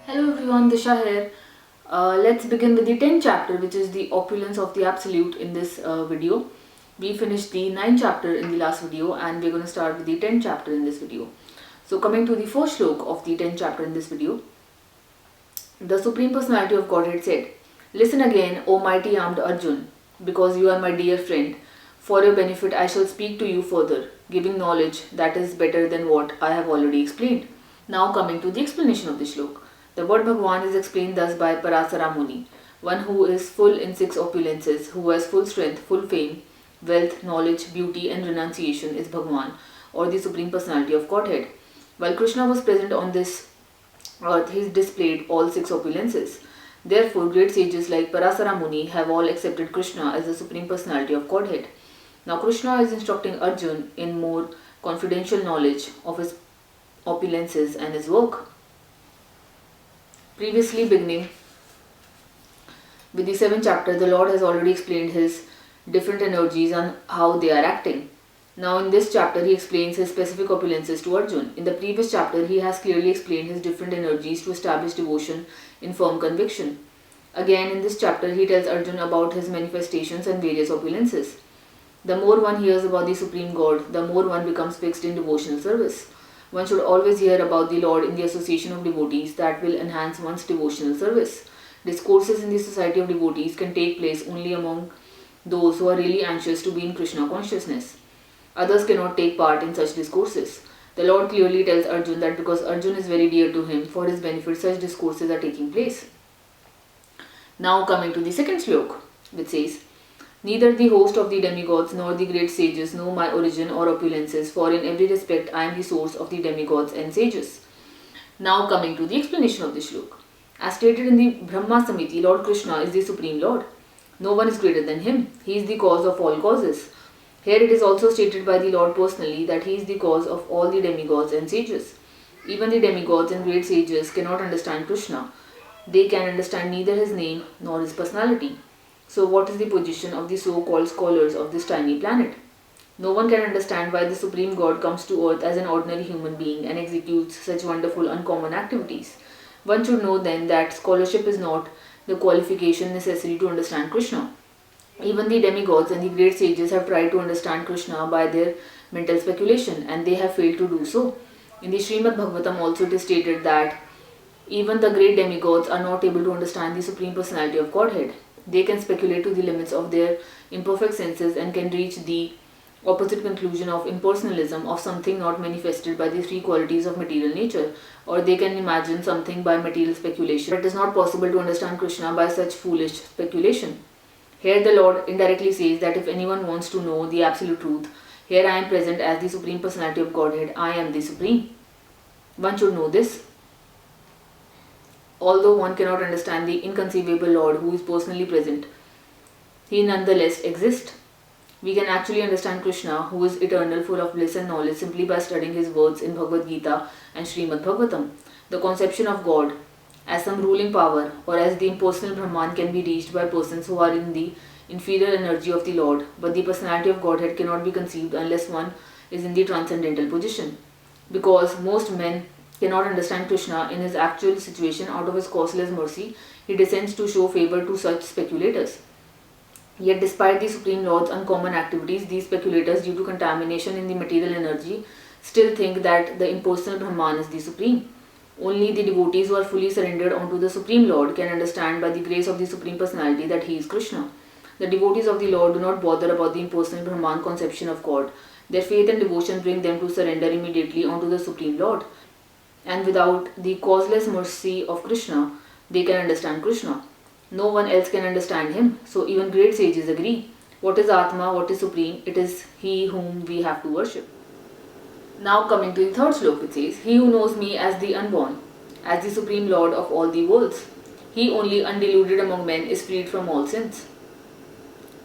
Hello everyone, Disha here. Let's begin with the 10th chapter, which is the opulence of the absolute in this video. We finished the 9th chapter in the last video and we're going to start with the 10th chapter in this video. So coming to the first shloka of the 10th chapter in this video, the Supreme Personality of Godhead said, "Listen again, O mighty armed Arjun, because you are my dear friend. For your benefit I shall speak to you further, giving knowledge that is better than what I have already explained." Now coming to the explanation of the shloka. The word Bhagwan is explained thus by Parasara Muni, one who is full in six opulences, who has full strength, full fame, wealth, knowledge, beauty and renunciation is Bhagwan, or the Supreme Personality of Godhead. While Krishna was present on this earth, he displayed all six opulences. Therefore, great sages like Parasara Muni have all accepted Krishna as the Supreme Personality of Godhead. Now Krishna is instructing Arjun in more confidential knowledge of his opulences and his work. Previously beginning with the 7th chapter, the Lord has already explained his different energies and how they are acting. Now in this chapter, he explains his specific opulences to Arjun. In the previous chapter, he has clearly explained his different energies to establish devotion in firm conviction. Again, in this chapter, he tells Arjun about his manifestations and various opulences. The more one hears about the Supreme God, the more one becomes fixed in devotional service. One should always hear about the Lord in the association of devotees. That will enhance one's devotional service. Discourses in the society of devotees can take place only among those who are really anxious to be in Krishna consciousness. Others cannot take part in such discourses. The Lord clearly tells Arjun that because Arjun is very dear to him, for his benefit such discourses are taking place. Now coming to the second shloka, which says, "Neither the host of the demigods nor the great sages know my origin or opulences, for in every respect I am the source of the demigods and sages." Now coming to the explanation of the shloka. As stated in the Brahma Samiti, Lord Krishna is the Supreme Lord. No one is greater than him. He is the cause of all causes. Here it is also stated by the Lord personally that he is the cause of all the demigods and sages. Even the demigods and great sages cannot understand Krishna. They can understand neither his name nor his personality. So what is the position of the so-called scholars of this tiny planet? No one can understand why the Supreme God comes to earth as an ordinary human being and executes such wonderful uncommon activities. One should know then that scholarship is not the qualification necessary to understand Krishna. Even the demigods and the great sages have tried to understand Krishna by their mental speculation and they have failed to do so. In the Srimad Bhagavatam also it is stated that even the great demigods are not able to understand the Supreme Personality of Godhead. They can speculate to the limits of their imperfect senses and can reach the opposite conclusion of impersonalism of something not manifested by the three qualities of material nature, or they can imagine something by material speculation. But it is not possible to understand Krishna by such foolish speculation. Here the Lord indirectly says that if anyone wants to know the absolute truth, here I am present as the Supreme Personality of Godhead. I am the Supreme. One should know this. Although one cannot understand the inconceivable Lord who is personally present, he nonetheless exists. We can actually understand Krishna, who is eternal, full of bliss and knowledge, simply by studying his words in Bhagavad Gita and Srimad Bhagavatam. The conception of God as some ruling power or as the impersonal Brahman can be reached by persons who are in the inferior energy of the Lord, but the personality of Godhead cannot be conceived unless one is in the transcendental position. Because most men cannot understand Krishna in his actual situation, out of his causeless mercy, he descends to show favor to such speculators. Yet despite the Supreme Lord's uncommon activities, these speculators, due to contamination in the material energy, still think that the impersonal Brahman is the Supreme. Only the devotees who are fully surrendered unto the Supreme Lord can understand by the grace of the Supreme Personality that he is Krishna. The devotees of the Lord do not bother about the impersonal Brahman conception of God. Their faith and devotion bring them to surrender immediately unto the Supreme Lord. And without the causeless mercy of Krishna, they can understand Krishna. No one else can understand him. So even great sages agree. What is Atma, what is Supreme? It is he whom we have to worship. Now coming to the third sloka, it says, "He who knows me as the unborn, as the Supreme Lord of all the worlds, he only undeluded among men is freed from all sins."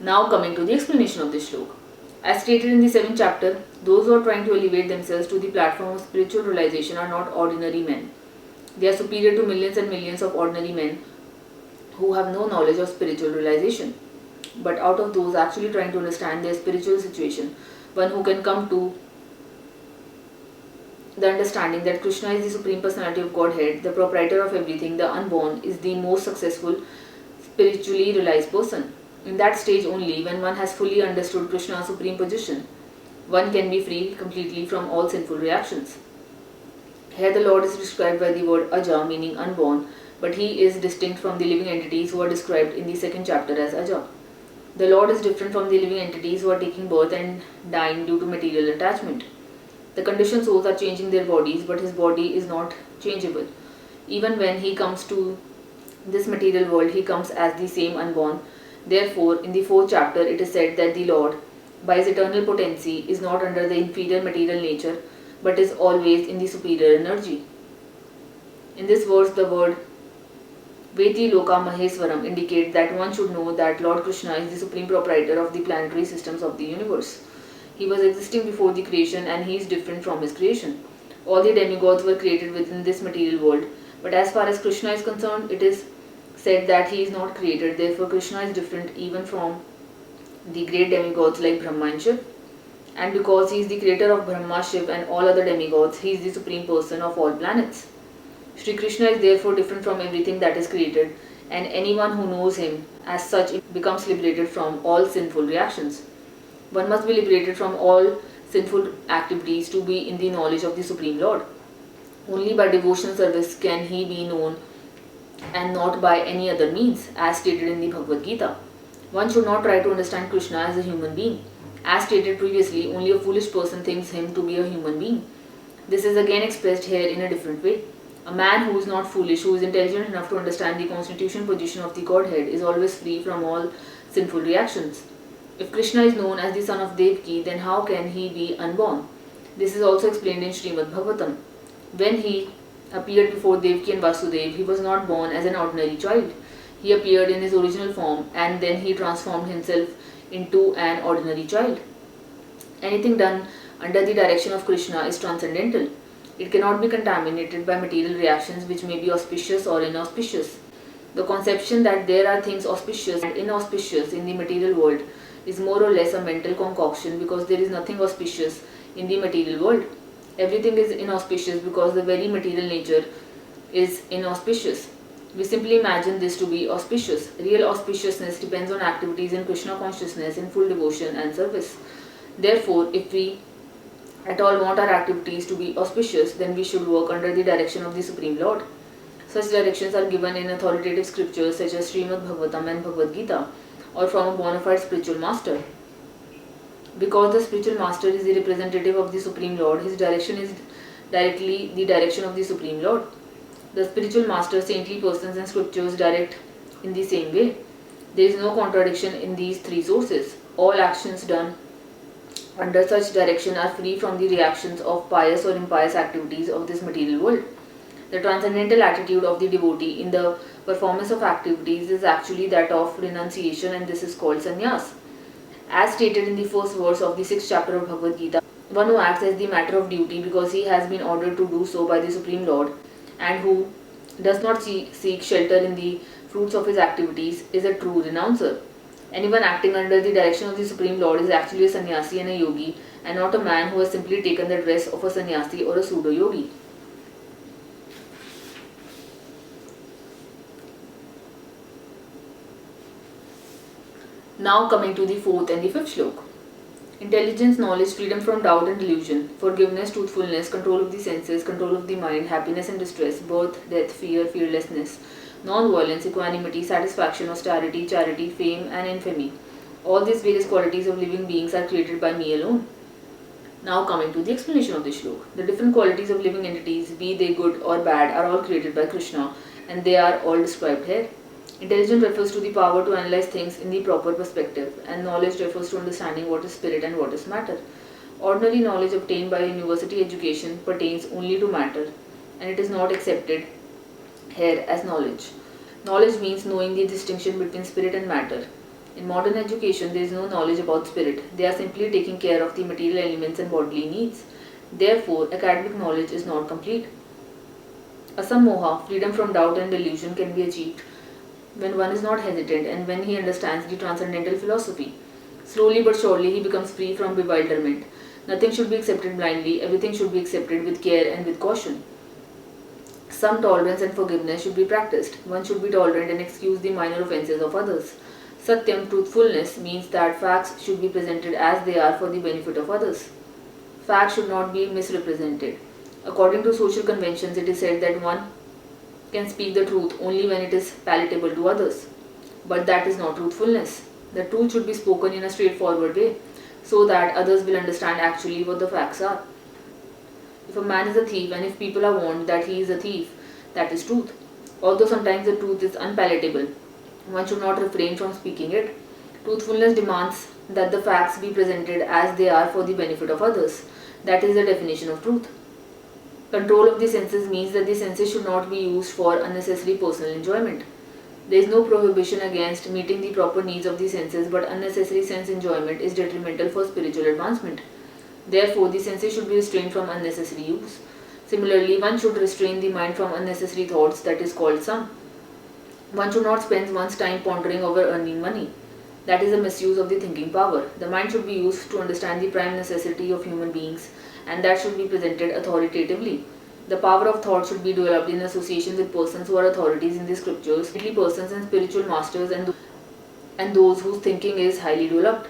Now coming to the explanation of this sloka. As stated in the 7th chapter, those who are trying to elevate themselves to the platform of spiritual realization are not ordinary men. They are superior to millions and millions of ordinary men who have no knowledge of spiritual realization. But out of those actually trying to understand their spiritual situation, one who can come to the understanding that Krishna is the Supreme Personality of Godhead, the proprietor of everything, the unborn, is the most successful, spiritually realized person. In that stage only, when one has fully understood Krishna's supreme position, one can be free completely from all sinful reactions. Here the Lord is described by the word Aja, meaning unborn, but he is distinct from the living entities who are described in the second chapter as Aja. The Lord is different from the living entities who are taking birth and dying due to material attachment. The conditioned souls are changing their bodies, but his body is not changeable. Even when he comes to this material world, he comes as the same unborn. Therefore, in the fourth chapter, it is said that the Lord, by his eternal potency, is not under the inferior material nature, but is always in the superior energy. In this verse, the word Veti Loka Maheswaram indicate that one should know that Lord Krishna is the supreme proprietor of the planetary systems of the universe. He was existing before the creation and he is different from his creation. All the demigods were created within this material world, but as far as Krishna is concerned, it is said that he is not created. Therefore, Krishna is different even from the great demigods like Brahma and Shiv. And because he is the creator of Brahma, Shiv and all other demigods, he is the supreme person of all planets. Sri Krishna is therefore different from everything that is created, and anyone who knows him as such becomes liberated from all sinful reactions. One must be liberated from all sinful activities to be in the knowledge of the Supreme Lord. Only by devotional service can he be known and not by any other means, as stated in the Bhagavad Gita. One should not try to understand Krishna as a human being. As stated previously, only a foolish person thinks him to be a human being. This is again expressed here in a different way. A man who is not foolish, who is intelligent enough to understand the constitution position of the Godhead, is always free from all sinful reactions. If Krishna is known as the son of Devaki, then how can he be unborn? This is also explained in Srimad Bhagavatam. When he appeared before Devaki and Vasudev, he was not born as an ordinary child. He appeared in his original form and then he transformed himself into an ordinary child. Anything done under the direction of Krishna is transcendental. It cannot be contaminated by material reactions which may be auspicious or inauspicious. The conception that there are things auspicious and inauspicious in the material world is more or less a mental concoction, because there is nothing auspicious in the material world. Everything is inauspicious because the very material nature is inauspicious. We simply imagine this to be auspicious. Real auspiciousness depends on activities in Krishna consciousness in full devotion and service. Therefore, if we at all want our activities to be auspicious, then we should work under the direction of the Supreme Lord. Such directions are given in authoritative scriptures such as Srimad Bhagavatam and Bhagavad Gita, or from a bona fide spiritual master. Because the spiritual master is the representative of the Supreme Lord, his direction is directly the direction of the Supreme Lord. The spiritual master, saintly persons and scriptures direct in the same way. There is no contradiction in these three sources. All actions done under such direction are free from the reactions of pious or impious activities of this material world. The transcendental attitude of the devotee in the performance of activities is actually that of renunciation, and this is called sannyas. As stated in the first verse of the 6th chapter of Bhagavad Gita, one who acts as the matter of duty because he has been ordered to do so by the Supreme Lord, and who does not seek shelter in the fruits of his activities, is a true renouncer. Anyone acting under the direction of the Supreme Lord is actually a sannyasi and a yogi, and not a man who has simply taken the dress of a sannyasi or a pseudo-yogi. Now coming to the 4th and the 5th shloka. Intelligence, knowledge, freedom from doubt and delusion, forgiveness, truthfulness, control of the senses, control of the mind, happiness and distress, birth, death, fear, fearlessness, non-violence, equanimity, satisfaction, austerity, charity, fame and infamy. All these various qualities of living beings are created by me alone. Now coming to the explanation of the shloka. The different qualities of living entities, be they good or bad, are all created by Krishna, and they are all described here. Intelligence refers to the power to analyze things in the proper perspective, and knowledge refers to understanding what is spirit and what is matter. Ordinary knowledge obtained by university education pertains only to matter, and it is not accepted here as knowledge. Knowledge means knowing the distinction between spirit and matter. In modern education, there is no knowledge about spirit. They are simply taking care of the material elements and bodily needs. Therefore, academic knowledge is not complete. Asammoha, freedom from doubt and delusion, can be achieved when one is not hesitant and when he understands the transcendental philosophy. Slowly but surely he becomes free from bewilderment. Nothing should be accepted blindly, everything should be accepted with care and with caution. Some tolerance and forgiveness should be practiced. One should be tolerant and excuse the minor offences of others. Satyam, truthfulness, means that facts should be presented as they are for the benefit of others. Facts should not be misrepresented. According to social conventions, it is said that one can speak the truth only when it is palatable to others. But that is not truthfulness. The truth should be spoken in a straightforward way so that others will understand actually what the facts are. If a man is a thief and if people are warned that he is a thief, that is truth. Although sometimes the truth is unpalatable, one should not refrain from speaking it. Truthfulness demands that the facts be presented as they are for the benefit of others. That is the definition of truth. Control of the senses means that the senses should not be used for unnecessary personal enjoyment. There is no prohibition against meeting the proper needs of the senses, but unnecessary sense enjoyment is detrimental for spiritual advancement. Therefore, the senses should be restrained from unnecessary use. Similarly, one should restrain the mind from unnecessary thoughts, that is called sam. One should not spend one's time pondering over earning money. That is a misuse of the thinking power. The mind should be used to understand the prime necessity of human beings, and that should be presented authoritatively. The power of thought should be developed in association with persons who are authorities in the scriptures, mainly persons and spiritual masters and those whose thinking is highly developed.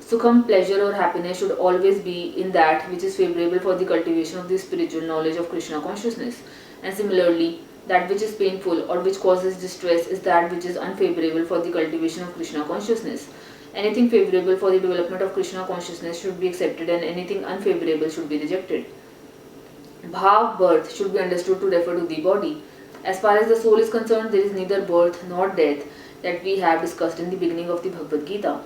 Sukham, pleasure or happiness should always be in that which is favorable for the cultivation of the spiritual knowledge of Krishna consciousness. And similarly, that which is painful or which causes distress is that which is unfavorable for the cultivation of Krishna consciousness. Anything favorable for the development of Krishna consciousness should be accepted and anything unfavorable should be rejected. Bhav, birth, should be understood to refer to the body. As far as the soul is concerned, there is neither birth nor death that we have discussed in the beginning of the Bhagavad Gita.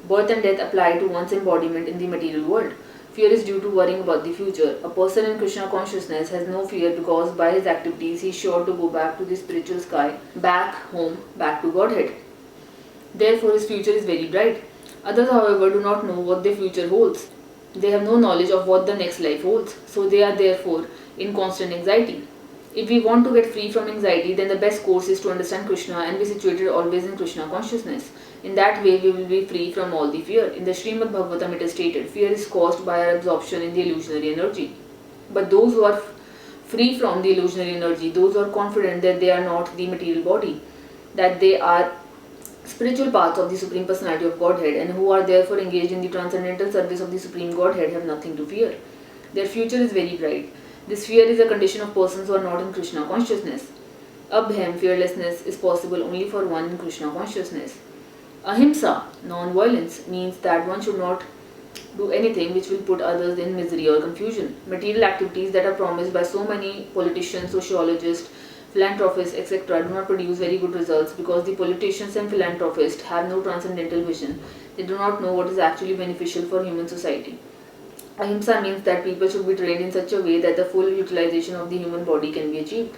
Birth and death apply to one's embodiment in the material world. Fear is due to worrying about the future. A person in Krishna consciousness has no fear because by his activities he is sure to go back to the spiritual sky, back home, back to Godhead. Therefore his future is very bright. Others, however, do not know what their future holds. They have no knowledge of what the next life holds, so they are therefore in constant anxiety. If we want to get free from anxiety, then the best course is to understand Krishna and be situated always in Krishna consciousness. In that way, we will be free from all the fear. In the Srimad Bhagavatam, it is stated, fear is caused by our absorption in the illusionary energy. But those who are free from the illusionary energy, those who are confident that they are not the material body, that they are spiritual parts of the Supreme Personality of Godhead, and who are therefore engaged in the transcendental service of the Supreme Godhead, have nothing to fear. Their future is very bright. This fear is a condition of persons who are not in Krishna consciousness. Abhyam, fearlessness, is possible only for one in Krishna consciousness. Ahimsa, non-violence, means that one should not do anything which will put others in misery or confusion. Material activities that are promised by so many politicians, sociologists, philanthropists, etc. do not produce very good results because the politicians and philanthropists have no transcendental vision. They do not know what is actually beneficial for human society. Ahimsa means that people should be trained in such a way that the full utilization of the human body can be achieved.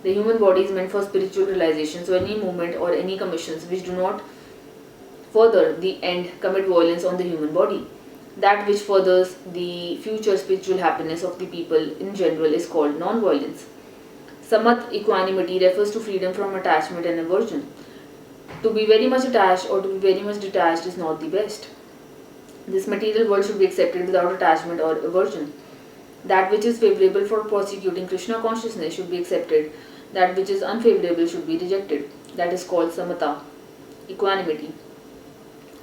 The human body is meant for spiritual realization, so any movement or any commissions which do not further the end commit violence on the human body. That which furthers the future spiritual happiness of the people in general is called non-violence. Samat, equanimity, refers to freedom from attachment and aversion. To be very much attached or to be very much detached is not the best. This material world should be accepted without attachment or aversion. That which is favorable for prosecuting Krishna consciousness should be accepted. That which is unfavorable should be rejected. That is called samata, equanimity.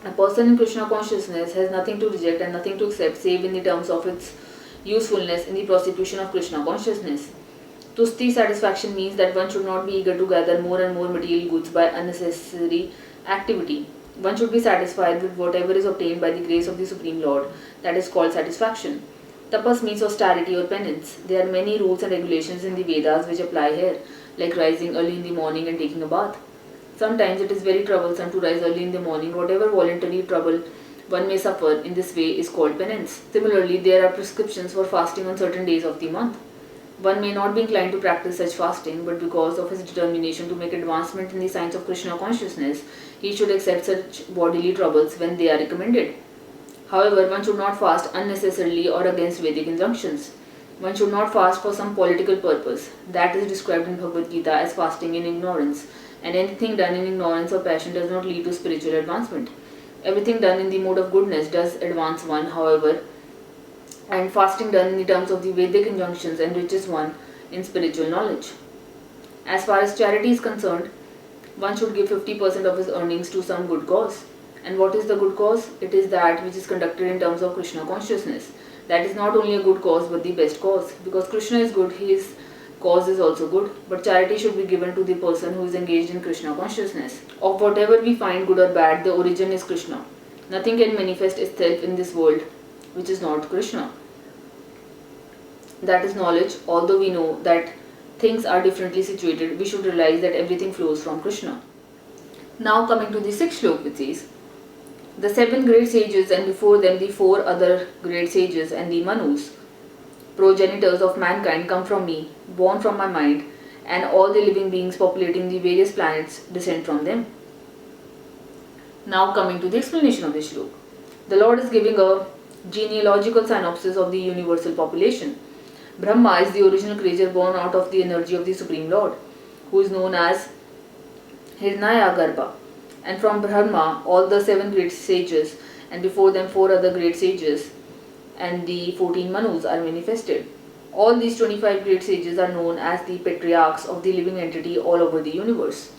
A person in Krishna consciousness has nothing to reject and nothing to accept save in the terms of its usefulness in the prosecution of Krishna consciousness. Tusti, satisfaction, means that one should not be eager to gather more and more material goods by unnecessary activity. One should be satisfied with whatever is obtained by the grace of the Supreme Lord. That is called satisfaction. Tapas means austerity or penance. There are many rules and regulations in the Vedas which apply here, like rising early in the morning and taking a bath. Sometimes it is very troublesome to rise early in the morning. Whatever voluntary trouble one may suffer in this way is called penance. Similarly, there are prescriptions for fasting on certain days of the month. One may not be inclined to practice such fasting, but because of his determination to make advancement in the science of Krishna consciousness, he should accept such bodily troubles when they are recommended. However, one should not fast unnecessarily or against Vedic injunctions. One should not fast for some political purpose. That is described in Bhagavad Gita as fasting in ignorance, and anything done in ignorance or passion does not lead to spiritual advancement. Everything done in the mode of goodness does advance one, however, and fasting done in terms of the Vedic injunctions enriches one in spiritual knowledge. As far as charity is concerned, one should give 50% of his earnings to some good cause. And what is the good cause? It is that which is conducted in terms of Krishna consciousness. That is not only a good cause but the best cause. Because Krishna is good, his cause is also good. But charity should be given to the person who is engaged in Krishna consciousness. Of whatever we find good or bad, the origin is Krishna. Nothing can manifest itself in this world which is not Krishna. That is knowledge. Although we know that things are differently situated, we should realize that everything flows from Krishna. Now coming to the sixth shloka, which says, the 7 great sages and before them the 4 other great sages and the Manus, progenitors of mankind, come from me, born from my mind, and all the living beings populating the various planets descend from them. Now coming to the explanation of this shloka. The Lord is giving a genealogical synopsis of the universal population. Brahma is the original creature born out of the energy of the Supreme Lord, who is known as Hiranyagarbha. And from Brahma, all the 7 great sages, and before them 4 other great sages, and the 14 Manus are manifested. All these 25 great sages are known as the patriarchs of the living entity all over the universe.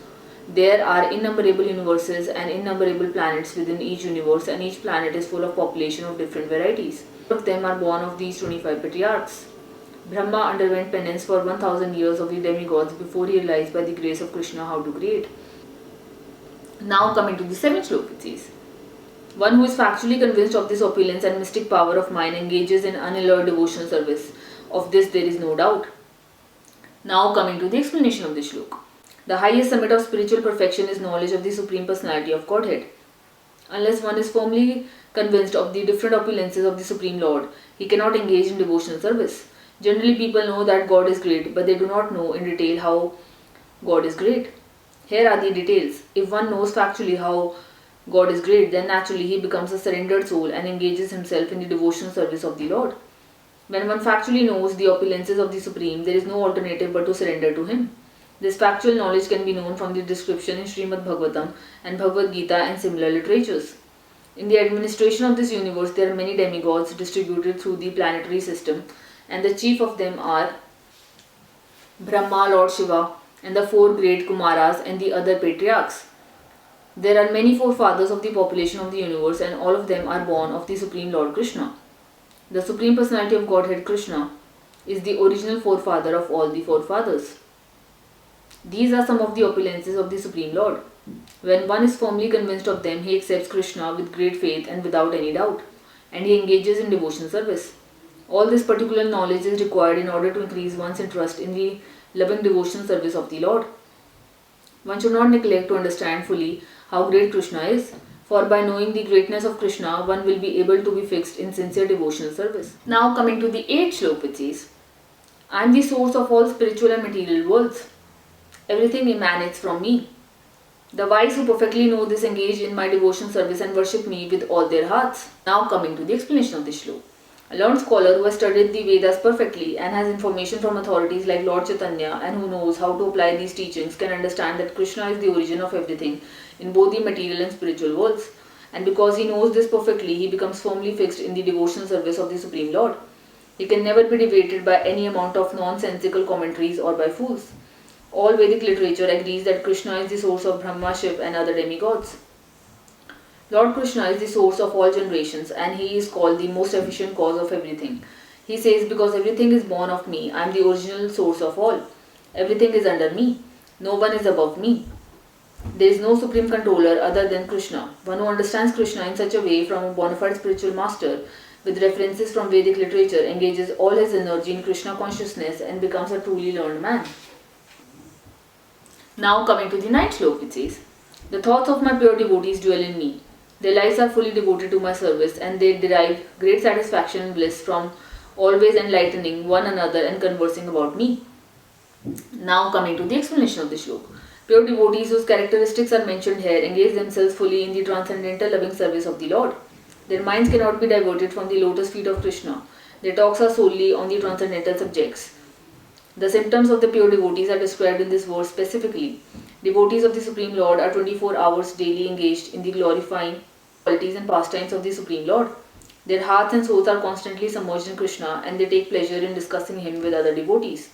There are innumerable universes and innumerable planets within each universe, and each planet is full of population of different varieties. All of them are born of these 25 patriarchs. Brahma underwent penance for 1000 years of the demigods before he realized by the grace of Krishna how to create. Now coming to the 7th shloka, it says, one who is factually convinced of this opulence and mystic power of mine engages in unalloyed devotional service. Of this there is no doubt. Now coming to the explanation of this shloka. The highest summit of spiritual perfection is knowledge of the Supreme Personality of Godhead. Unless one is firmly convinced of the different opulences of the Supreme Lord, he cannot engage in devotional service. Generally, people know that God is great, but they do not know in detail how God is great. Here are the details. If one knows factually how God is great, then naturally he becomes a surrendered soul and engages himself in the devotional service of the Lord. When one factually knows the opulences of the Supreme, there is no alternative but to surrender to Him. This factual knowledge can be known from the description in Srimad Bhagavatam and Bhagavad Gita and similar literatures. In the administration of this universe, there are many demigods distributed through the planetary system, and the chief of them are Brahma, Lord Shiva, and the 4 great Kumaras and the other patriarchs. There are many forefathers of the population of the universe, and all of them are born of the Supreme Lord Krishna. The Supreme Personality of Godhead Krishna is the original forefather of all the forefathers. These are some of the opulences of the Supreme Lord. When one is firmly convinced of them, he accepts Krishna with great faith and without any doubt, and he engages in devotional service. All this particular knowledge is required in order to increase one's interest in the loving devotional service of the Lord. One should not neglect to understand fully how great Krishna is, for by knowing the greatness of Krishna, one will be able to be fixed in sincere devotional service. Now coming to the 8th shloka, it says, I am the source of all spiritual and material worlds. Everything emanates from me. The wise who perfectly know this engage in my devotional service and worship me with all their hearts. Now coming to the explanation of this shloka. A learned scholar who has studied the Vedas perfectly and has information from authorities like Lord Chaitanya and who knows how to apply these teachings can understand that Krishna is the origin of everything in both the material and spiritual worlds. And because he knows this perfectly, he becomes firmly fixed in the devotional service of the Supreme Lord. He can never be deviated by any amount of nonsensical commentaries or by fools. All Vedic literature agrees that Krishna is the source of Brahma, Shiva and other demigods. Lord Krishna is the source of all generations and he is called the most efficient cause of everything. He says, because everything is born of me, I am the original source of all. Everything is under me. No one is above me. There is no supreme controller other than Krishna. One who understands Krishna in such a way from a bona fide spiritual master with references from Vedic literature engages all his energy in Krishna consciousness and becomes a truly learned man. Now coming to the 9th shloka, it says, the thoughts of my pure devotees dwell in me. Their lives are fully devoted to my service and they derive great satisfaction and bliss from always enlightening one another and conversing about me. Now coming to the explanation of the shloka. Pure devotees whose characteristics are mentioned here engage themselves fully in the transcendental loving service of the Lord. Their minds cannot be diverted from the lotus feet of Krishna. Their talks are solely on the transcendental subjects. The symptoms of the pure devotees are described in this verse specifically. Devotees of the Supreme Lord are 24 hours daily engaged in the glorifying qualities and pastimes of the Supreme Lord. Their hearts and souls are constantly submerged in Krishna, and they take pleasure in discussing him with other devotees.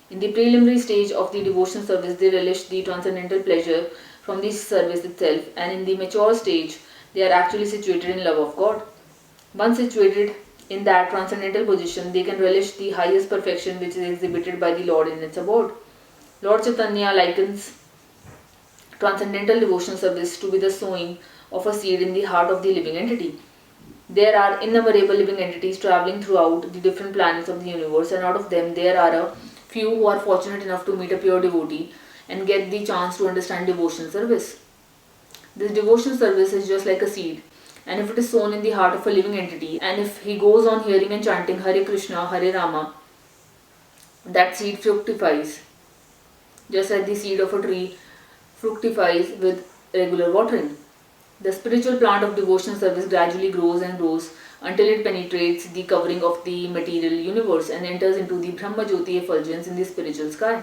In the preliminary stage of the devotional service, they relish the transcendental pleasure from the service itself, and in the mature stage, they are actually situated in love of God. Once situated in that transcendental position, they can relish the highest perfection which is exhibited by the Lord in its abode. Lord Chaitanya likens transcendental devotional service to be the sowing of a seed in the heart of the living entity. There are innumerable living entities traveling throughout the different planets of the universe, and out of them there are a few who are fortunate enough to meet a pure devotee and get the chance to understand devotional service. This devotional service is just like a seed, and if it is sown in the heart of a living entity, and if he goes on hearing and chanting Hare Krishna, Hare Rama, that seed fructifies, just like the seed of a tree fructifies with regular watering. The spiritual plant of devotional service gradually grows and grows until it penetrates the covering of the material universe and enters into the Brahma Jyoti effulgence in the spiritual sky.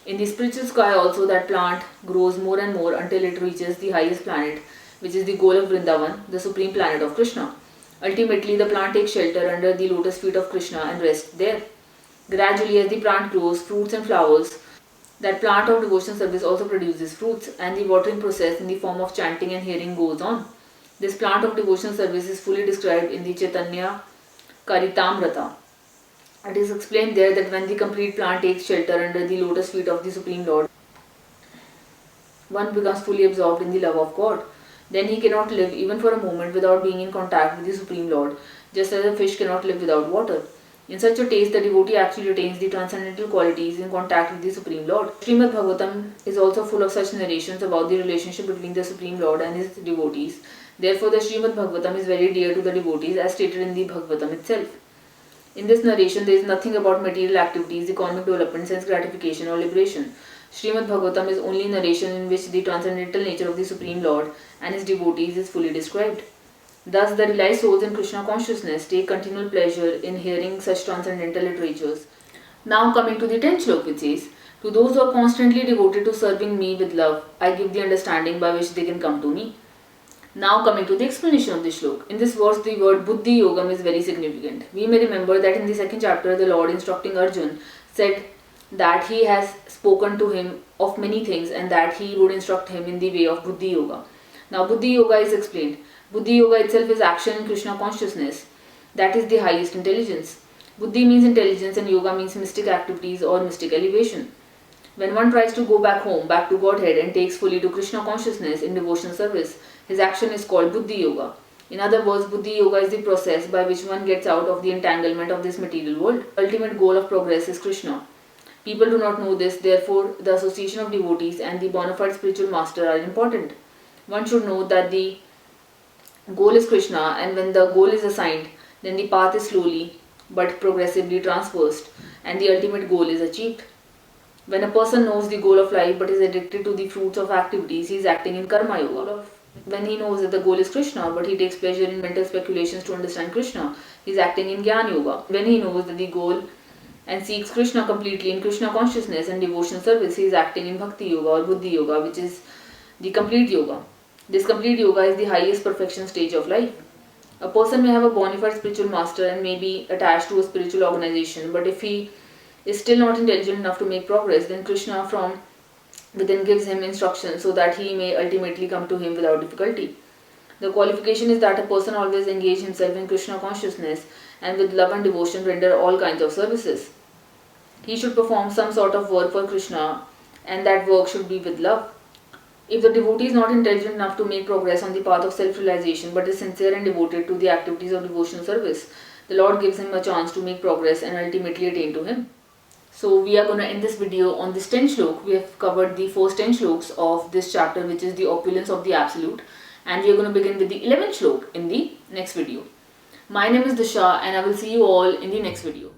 In the spiritual sky also, that plant grows more and more until it reaches the highest planet, which is the goal of Vrindavan, the supreme planet of Krishna. Ultimately, the plant takes shelter under the lotus feet of Krishna and rests there. Gradually, as the plant grows, fruits and flowers, that plant of devotional service also produces fruits, and the watering process in the form of chanting and hearing goes on. This plant of devotional service is fully described in the Chaitanya Karitamrita. It is explained there that when the complete plant takes shelter under the lotus feet of the Supreme Lord, one becomes fully absorbed in the love of God. Then he cannot live even for a moment without being in contact with the Supreme Lord, just as a fish cannot live without water. In such a case, the devotee actually retains the transcendental qualities in contact with the Supreme Lord. Srimad Bhagavatam is also full of such narrations about the relationship between the Supreme Lord and his devotees. Therefore, the Srimad Bhagavatam is very dear to the devotees, as stated in the Bhagavatam itself. In this narration, there is nothing about material activities, economic development, sense gratification, or liberation. Srimad Bhagavatam is only narration in which the transcendental nature of the Supreme Lord and his devotees is fully described. Thus, the realized souls in Krishna consciousness take continual pleasure in hearing such transcendental literatures. Now coming to the 10th slok, which says, "To those who are constantly devoted to serving me with love, I give the understanding by which they can come to me." Now coming to the explanation of the shlok. In this verse, the word Buddhi Yogam is very significant. We may remember that in the second chapter, the Lord instructing Arjun said that he has spoken to him of many things and that he would instruct him in the way of Buddhi Yoga. Now Buddhi Yoga is explained. Buddhi Yoga itself is action in Krishna consciousness. That is the highest intelligence. Buddhi means intelligence and Yoga means mystic activities or mystic elevation. When one tries to go back home, back to Godhead, and takes fully to Krishna consciousness in devotional service, his action is called Buddhi Yoga. In other words, Buddhi Yoga is the process by which one gets out of the entanglement of this material world. The ultimate goal of progress is Krishna. People do not know this, therefore the association of devotees and the bona fide spiritual master are important. One should know that the goal is Krishna, and when the goal is assigned, then the path is slowly but progressively traversed and the ultimate goal is achieved. When a person knows the goal of life but is addicted to the fruits of activities, he is acting in Karma Yoga. When he knows that the goal is Krishna but he takes pleasure in mental speculations to understand Krishna, he is acting in Jnana Yoga. When he knows that the goal and seeks Krishna completely in Krishna consciousness and devotional service, he is acting in Bhakti Yoga or Buddhi Yoga, which is the complete yoga. This complete yoga is the highest perfection stage of life. A person may have a bona fide spiritual master and may be attached to a spiritual organization, but if he is still not intelligent enough to make progress, then Krishna from within gives him instructions so that he may ultimately come to him without difficulty. The qualification is that a person always engage himself in Krishna consciousness and with love and devotion render all kinds of services. He should perform some sort of work for Krishna, and that work should be with love. If the devotee is not intelligent enough to make progress on the path of self-realization but is sincere and devoted to the activities of devotional service, the Lord gives him a chance to make progress and ultimately attain to him. So we are going to end this video on this 10 shlok. We have covered the first 10 shloks of this chapter, which is the opulence of the absolute, and we are going to begin with the 11th shlok in the next video. My name is Disha and I will see you all in the next video.